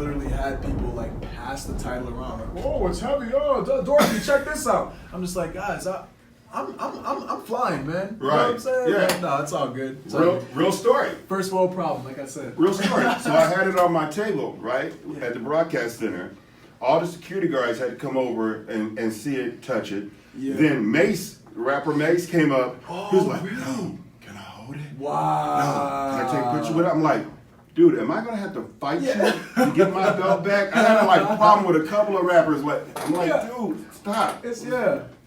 literally had people like pass the title around, like, "Oh, it's heavy! Oh, Dorothy, check this out." I'm just like, guys, I'm flying, man. You know what I'm saying? Yeah. Like, no, it's all good. It's Real story. First world problem, like I said. Real story. So I had it on my table, right, at the broadcast center. All the security guards had to come over and see it, touch it. Yeah. Then Mace, rapper Mace, came up. He was like, really? "No, can I hold it? Wow. No, can I take a picture with it?" I'm like, "Dude, am I gonna have to fight you to get my belt back?" I had a problem with a couple of rappers. I'm like, "Dude, stop."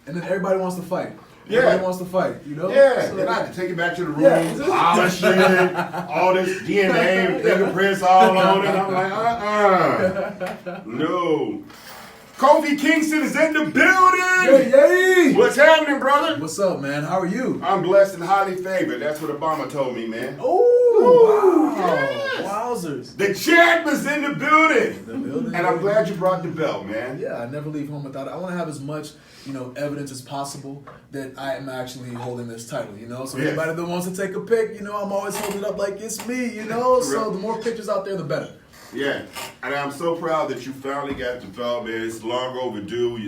And then everybody wants to fight. Yeah. Everybody wants to fight, you know? Yeah, So, then I had to take it back to the room, polish it, all this DNA, fingerprints all on it. I'm like, no. Kofi Kingston is in the building! Yay! What's happening, brother? What's up, man? How are you? I'm blessed and highly favored. That's what Obama told me, man. Oh, wow. Yes. Wowzers. The champ is in the building. And I'm glad you brought the belt, man. Yeah, I never leave home without it. I want to have as much, evidence as possible that I am actually holding this title, So anybody that wants to take a pic, I'm always holding it up like it's me, So the more pictures out there, the better. Yeah, and I'm so proud that you finally got the belt, man. It's long overdue.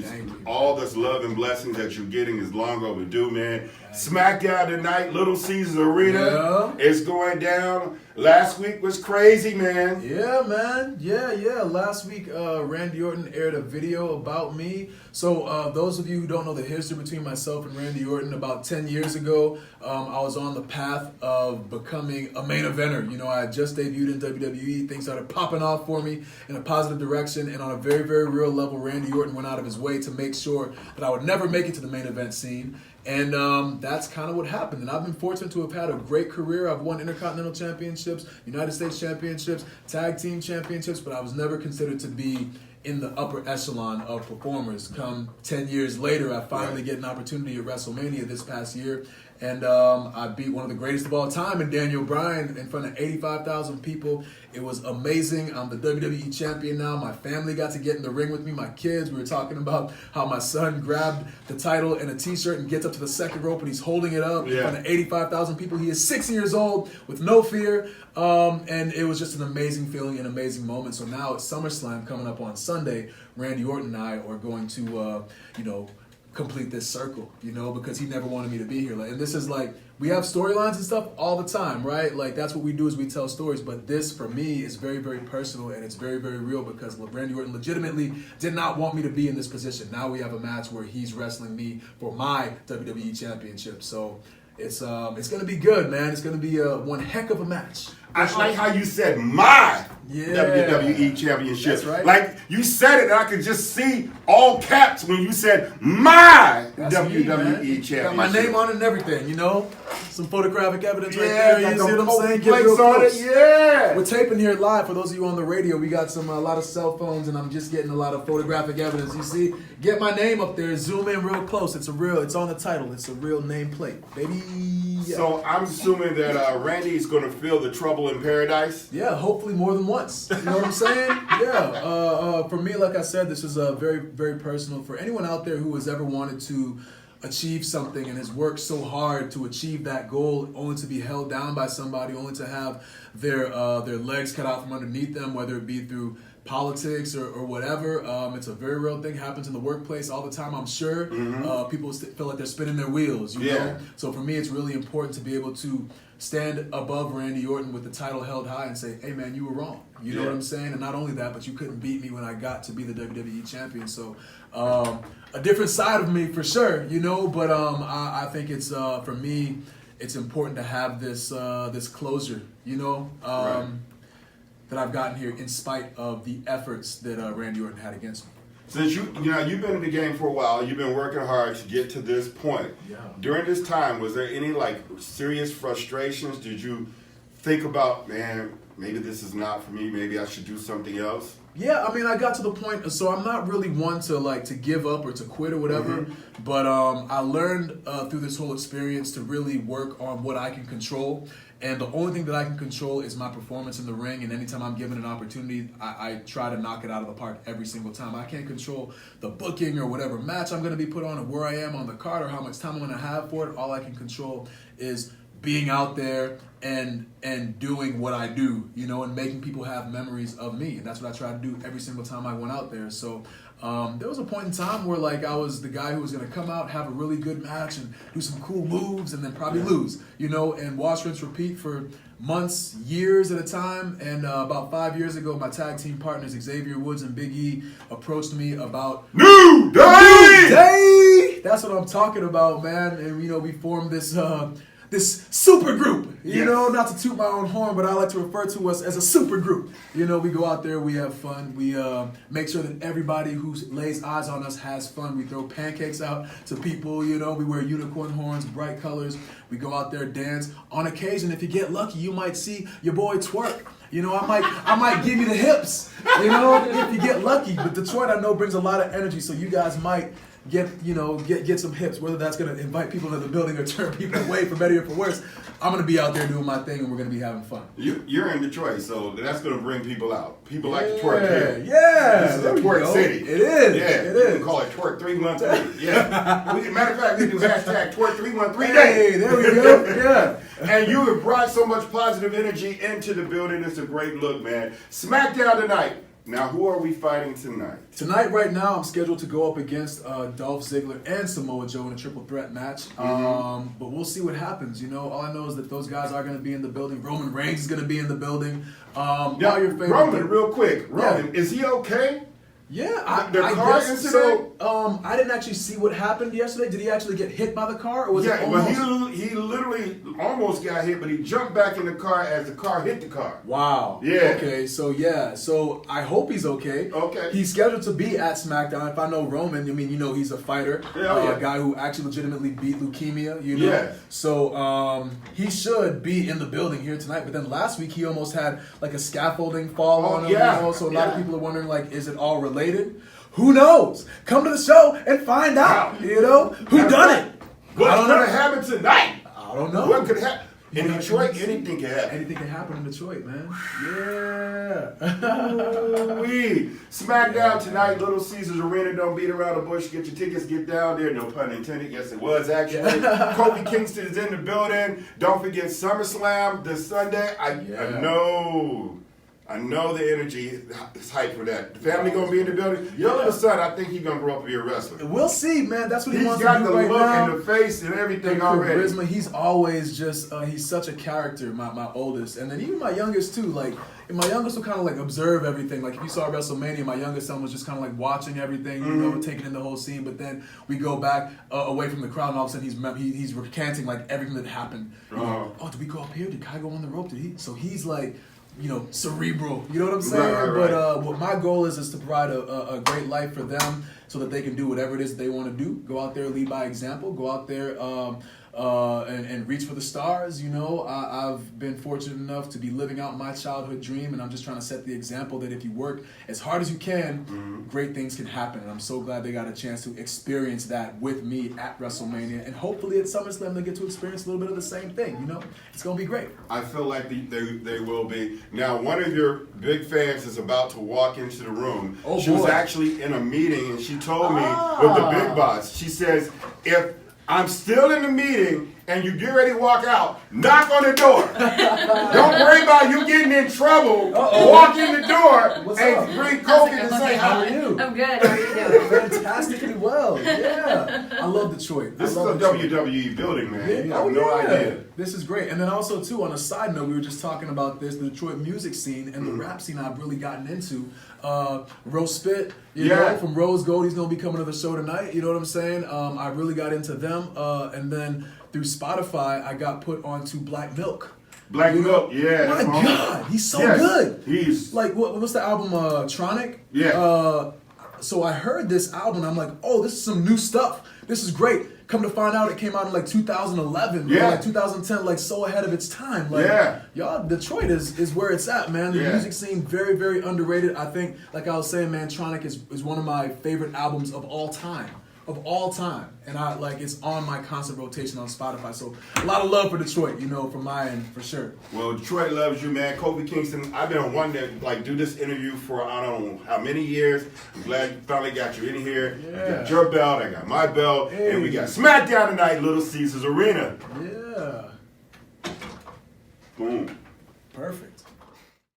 All this love and blessings that you're getting is long overdue, man. Smackdown tonight, Little Caesars Arena. It's going down. Last week was crazy, man. Yeah, man. Yeah. Last week, Randy Orton aired a video about me. So those of you who don't know the history between myself and Randy Orton, about 10 years ago, I was on the path of becoming a main eventer. I had just debuted in WWE. Things started popping off for me in a positive direction. And on a very, very real level, Randy Orton went out of his way to make sure that I would never make it to the main event scene. And that's kind of what happened. And I've been fortunate to have had a great career. I've won Intercontinental Championships, United States Championships, Tag Team Championships, but I was never considered to be in the upper echelon of performers. Come 10 years later, I finally get an opportunity at WrestleMania this past year. And I beat one of the greatest of all time in Daniel Bryan in front of 85,000 people. It was amazing. I'm the WWE Champion now. My family got to get in the ring with me. My kids, we were talking about how my son grabbed the title in a t-shirt and gets up to the second rope and he's holding it up in front of 85,000 people. He is 6 years old with no fear. And it was just an amazing feeling, an amazing moment. So now at SummerSlam coming up on Sunday, Randy Orton and I are going to, complete this circle, because he never wanted me to be here. And this is we have storylines and stuff all the time, right? That's what we do is we tell stories. But this, for me, is very, very personal and it's very, very real because Randy Orton legitimately did not want me to be in this position. Now we have a match where he's wrestling me for my WWE Championship. So it's going to be good, man. It's going to be one heck of a match. I like how you said my WWE Championship. That's right. Like you said it, and I could just see all caps when you said my WWE Championship. Got my name on it and everything, Some photographic evidence right Yeah, there. You got see them what I'm saying? Kofi plates on it. Yeah. We're taping here live. For those of you on the radio, we got a lot of cell phones, and I'm just getting a lot of photographic evidence. You see, get my name up there. Zoom in real close. It's on the title. It's a real nameplate, baby. So I'm assuming that Randy is going to feel the trouble in paradise. Yeah, hopefully more than once. You know what I'm saying? Yeah. For me, like I said, this is very, very personal. For anyone out there who has ever wanted to achieve something and has worked so hard to achieve that goal, only to be held down by somebody, only to have their legs cut out from underneath them, whether it be through politics or whatever. It's a very real thing. Happens in the workplace all the time, I'm sure. People feel like they're spinning their wheels, you know? So for me, it's really important to be able to stand above Randy Orton with the title held high and say, hey man, you were wrong. You know what I'm saying? And not only that, but you couldn't beat me when I got to be the WWE Champion. So a different side of me for sure, but I think it's, for me, it's important to have this closure, that I've gotten here in spite of the efforts that Randy Orton had against me. Since you've been in the game for a while, you've been working hard to get to this point. Yeah. During this time, was there any serious frustrations? Did you think about, man, maybe this is not for me, maybe I should do something else? Yeah, I mean, I got to the point, so I'm not really one to give up or to quit or whatever, but I learned through this whole experience to really work on what I can control. And the only thing that I can control is my performance in the ring. And anytime I'm given an opportunity, I try to knock it out of the park every single time. I can't control the booking or whatever match I'm going to be put on or where I am on the card or how much time I'm going to have for it. All I can control is being out there and doing what I do, you know, and making people have memories of me. And that's what I try to do every single time I went out there. So there was a point in time where like I was the guy who was going to come out, have a really good match and do some cool moves and then probably lose, you know, and watch, rinse, repeat for months, years at a time. And about 5 years ago, my tag team partners Xavier Woods and Big E approached me about New Day! That's what I'm talking about, man. And you know, we formed this this super group, you know, not to toot my own horn, but I like to refer to us as a super group. You know, we go out there, we have fun, we make sure that everybody who lays eyes on us has fun. We throw pancakes out to people, you know, we wear unicorn horns, bright colors, we go out there, dance. On occasion, if you get lucky, you might see your boy twerk. You know, I might give you the hips, you know, if you get lucky. But Detroit, I know, brings a lot of energy, so you guys might get some hips, whether that's going to invite people into the building or turn people away for better or for worse. I'm going to be out there doing my thing, and we're going to be having fun. You're in Detroit, so that's going to bring people out. People like to twerk here. Yeah. This is a twerk city. It is. Yeah. It is. We can call it twerk 313. Yeah. Matter of fact, we do hashtag twerk 313 day. Hey, there we go. Yeah. And you have brought so much positive energy into the building. It's a great look, man. Smackdown tonight. Now, who are we fighting tonight? Tonight, right now, I'm scheduled to go up against Dolph Ziggler and Samoa Joe in a triple threat match. But we'll see what happens. You know, all I know is that those guys are going to be in the building. Roman Reigns is going to be in the building. Now, Roman, real quick. Roman, is he okay? Yeah, I guess so. I didn't actually see what happened yesterday. Did he actually get hit by the car, or was it almost? Well, he literally almost got hit, but he jumped back in the car as the car hit the car. Wow. Yeah. Okay, so I hope he's okay. Okay. He's scheduled to be at SmackDown. If I know Roman, I mean, you know, he's a fighter, a guy who actually legitimately beat leukemia, you know. Yeah. So he should be in the building here tonight. But then last week he almost had like a scaffolding fall on him. Yeah. You know? So a lot of people are wondering, like, is it all related? Who knows? Come to the show and find out. You know who done it. What's going to happen tonight? I don't know. What could happen? In Detroit, anything can happen. Anything can happen in Detroit, man. Yeah. Smackdown tonight, Little Caesars Arena. Don't beat around the bush. Get your tickets. Get down there. No pun intended. Yes, it was actually. Kofi Kingston is in the building. Don't forget SummerSlam this Sunday. I know the energy is hype for that. The family gonna be in the building. Your little son, I think he's gonna grow up to be a wrestler. We'll see, man. That's what he wants to do right now. He's got the look and the face and everything already. Charisma. He's always just, he's such a character, my oldest. And then even my youngest, too. Like, my youngest will kind of, like, observe everything. Like, if you saw WrestleMania, my youngest son was just kind of, like, watching everything, you know, taking in the whole scene. But then we go back away from the crowd, and all of a sudden he's recanting, like, everything that happened. You know, oh, did we go up here? Did Kai go on the rope? Did he? So he's, like, you know, cerebral. You know what I'm saying? Right. But what my goal is to provide a great life for them so that they can do whatever it is they want to do. Go out there, lead by example. Go out there and reach for the stars. You know, I've been fortunate enough to be living out my childhood dream, and I'm just trying to set the example that if you work as hard as you can, great things can happen. And I'm so glad they got a chance to experience that with me at WrestleMania, and hopefully at SummerSlam they get to experience a little bit of the same thing. You know, it's gonna be great. I feel like they will be. Now, one of your big fans is about to walk into the room. Oh, she was actually in a meeting, and she told me with the big boss. She says, if I'm still in the meeting and you get ready to walk out, knock on the door. Don't worry about you getting in trouble. Walk in the door and bring Kofi to say, how are you? I'm good. How are you doing? Fantastically well. Yeah. I love Detroit. This is a WWE building, man. Yeah. You have no idea. This is great. And then also, too, on a side note, we were just talking about this, the Detroit music scene and the rap scene I've really gotten into. Rose Spit, you know, from Rose Gold, he's going to be coming to the show tonight. You know what I'm saying? I really got into them. And then through Spotify, I got put onto Black Milk. Black Milk, yeah. My God, he's so good. He's like, what's the album, Tronic? Yeah. So I heard this album, and I'm like, oh, this is some new stuff. This is great. Come to find out, it came out in like 2011, like 2010, like so ahead of its time. Like, y'all, Detroit is where it's at, man. The music scene, very, very underrated. I think, like I was saying, man, Tronic is one of my favorite albums of all time. And it's on my constant rotation on Spotify. So a lot of love for Detroit, you know, from my end, for sure. Well, Detroit loves you, man. Kofi Kingston, I've been wanting to do this interview for I don't know how many years. I'm glad you finally got you in here. I got your belt, I got my belt, and we got Smackdown tonight, Little Caesars Arena. Yeah. Boom. Perfect.